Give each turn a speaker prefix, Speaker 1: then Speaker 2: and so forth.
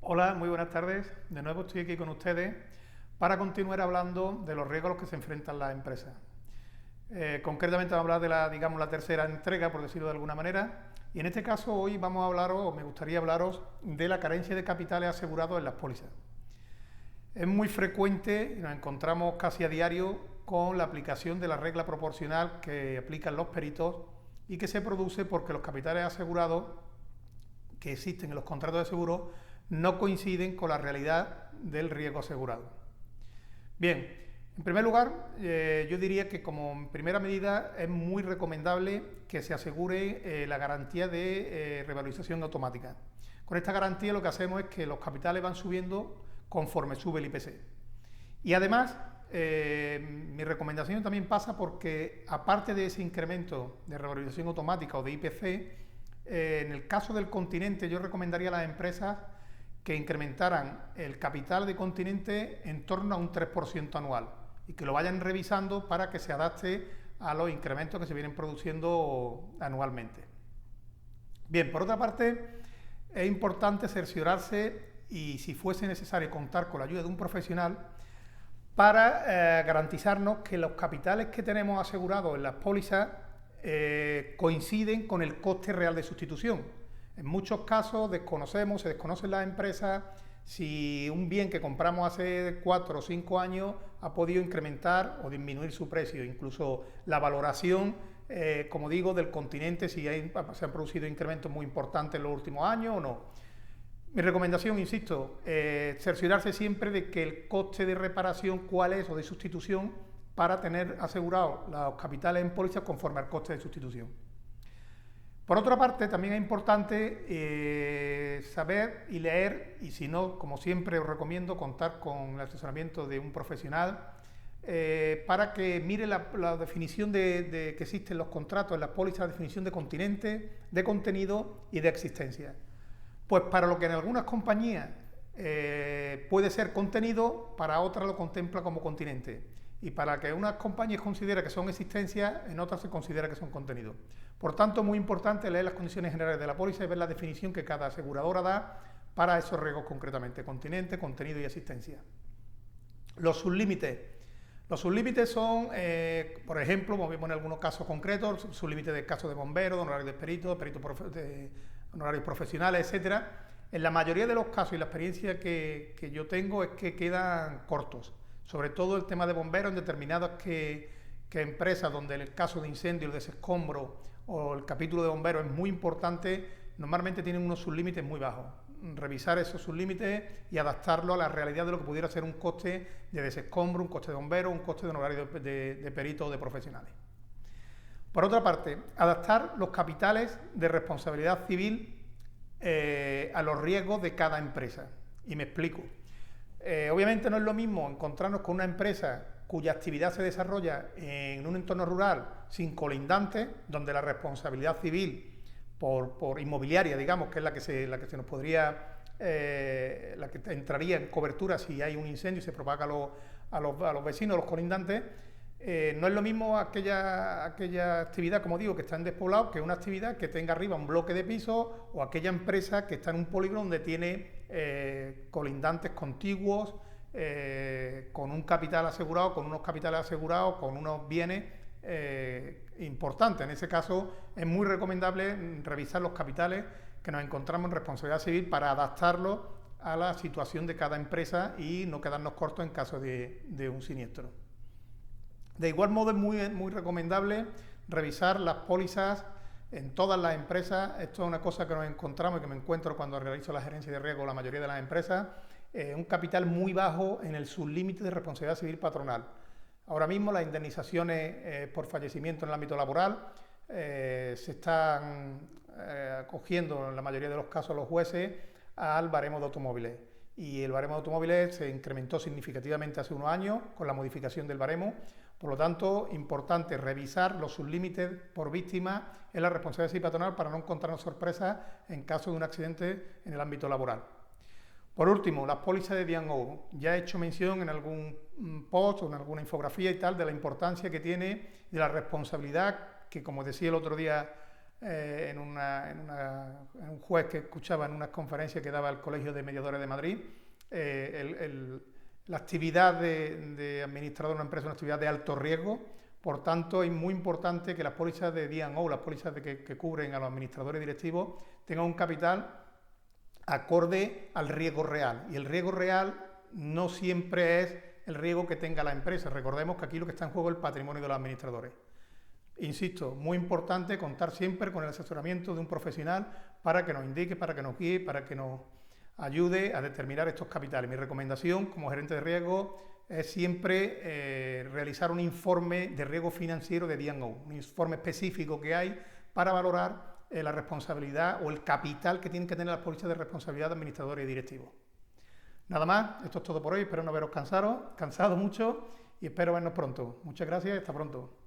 Speaker 1: Hola, muy buenas tardes. De nuevo estoy aquí con ustedes para continuar hablando de los riesgos a los que se enfrentan las empresas. Concretamente vamos a hablar de la tercera entrega, por decirlo de alguna manera, y en este caso hoy vamos a hablaros, o me gustaría hablaros, de la carencia de capitales asegurados en las pólizas. Es muy frecuente y nos encontramos casi a diario con la aplicación de la regla proporcional que aplican los peritos y que se produce porque los capitales asegurados que existen en los contratos de seguro no coinciden con la realidad del riesgo asegurado. Bien, en primer lugar, yo diría que como primera medida es muy recomendable que se asegure la garantía de revalorización automática. Con esta garantía lo que hacemos es que los capitales van subiendo conforme sube el IPC. Y además, mi recomendación también pasa porque, aparte de ese incremento de revalorización automática o de IPC, en el caso del continente yo recomendaría a las empresas que incrementaran el capital de continente en torno a un 3% anual y que lo vayan revisando para que se adapte a los incrementos que se vienen produciendo anualmente. Bien, por otra parte, es importante cerciorarse y, si fuese necesario, contar con la ayuda de un profesional para garantizarnos que los capitales que tenemos asegurados en las pólizas coinciden con el coste real de sustitución. En muchos casos se desconocen las empresas si un bien que compramos hace 4 o 5 años ha podido incrementar o disminuir su precio, incluso la valoración, como digo, del continente, si se han producido incrementos muy importantes en los últimos años o no. Mi recomendación, insisto, cerciorarse siempre de que el coste de reparación cuál es o de sustitución para tener asegurados los capitales en pólizas conforme al coste de sustitución. Por otra parte, también es importante saber y leer, y si no, como siempre os recomiendo, contar con el asesoramiento de un profesional para que mire la definición que existe en los contratos, en las pólizas, la definición de continente, de contenido y de existencia. Pues para lo que en algunas compañías puede ser contenido, para otras lo contempla como continente. Y para que unas compañías consideren que son existencias, en otras se considera que son contenidos. Por tanto, es muy importante leer las condiciones generales de la póliza y ver la definición que cada aseguradora da para esos riesgos concretamente: continente, contenido y existencia. Los sublímites. Los sublímites son, por ejemplo, voy a poner algunos casos concretos: sublímites de casos de bomberos, de honorarios de peritos, de honorarios profesionales, etcétera. En la mayoría de los casos, y la experiencia que yo tengo, es que quedan cortos. Sobre todo el tema de bomberos en determinadas empresas donde el caso de incendio, el desescombro o el capítulo de bomberos es muy importante, normalmente tienen unos sublímites muy bajos. Revisar esos sublímites y adaptarlo a la realidad de lo que pudiera ser un coste de desescombro, un coste de bombero, un coste de honorario de perito o de profesionales. Por otra parte, adaptar los capitales de responsabilidad civil a los riesgos de cada empresa. Y me explico. Obviamente no es lo mismo encontrarnos con una empresa cuya actividad se desarrolla en un entorno rural sin colindantes, donde la responsabilidad civil por inmobiliaria, digamos, que es la que se nos podría, la que entraría en cobertura si hay un incendio y se propaga a los vecinos, a los colindantes. No es lo mismo aquella actividad, como digo, que está en despoblado, que una actividad que tenga arriba un bloque de pisos, o aquella empresa que está en un polígono donde tiene colindantes contiguos, con un capital asegurado, con unos capitales asegurados, con unos bienes importantes. En ese caso es muy recomendable revisar los capitales que nos encontramos en responsabilidad civil para adaptarlos a la situación de cada empresa y no quedarnos cortos en caso de un siniestro. De igual modo es muy recomendable revisar las pólizas en todas las empresas. Esto es una cosa que nos encontramos y que me encuentro cuando realizo la gerencia de riesgo en la mayoría de las empresas. Un capital muy bajo en el sublímite de responsabilidad civil patronal. Ahora mismo las indemnizaciones por fallecimiento en el ámbito laboral se están acogiendo en la mayoría de los casos los jueces al baremo de automóviles. Y el baremo de automóviles se incrementó significativamente hace unos años con la modificación del baremo. Por lo tanto, importante revisar los sublímites por víctima en la responsabilidad civil patronal para no encontrarnos sorpresas en caso de un accidente en el ámbito laboral. Por último, las pólizas de D&O. Ya he hecho mención en algún post o en alguna infografía y tal de la importancia que tiene, de la responsabilidad que, como decía el otro día en un juez que escuchaba en unas conferencias que daba el Colegio de Mediadores de Madrid. La actividad de administrador de una empresa es una actividad de alto riesgo, por tanto es muy importante que las pólizas de D&O, las pólizas que cubren a los administradores directivos, tengan un capital acorde al riesgo real. Y el riesgo real no siempre es el riesgo que tenga la empresa. Recordemos que aquí lo que está en juego es el patrimonio de los administradores. Insisto, muy importante contar siempre con el asesoramiento de un profesional para que nos indique, para que nos guíe, para que nos ayude a determinar estos capitales. Mi recomendación como gerente de riesgo es siempre realizar un informe de riesgo financiero de D&O, un informe específico que hay para valorar la responsabilidad o el capital que tienen que tener las pólizas de responsabilidad de administradores y directivos. Nada más, esto es todo por hoy, espero no haberos cansado mucho y espero vernos pronto. Muchas gracias y hasta pronto.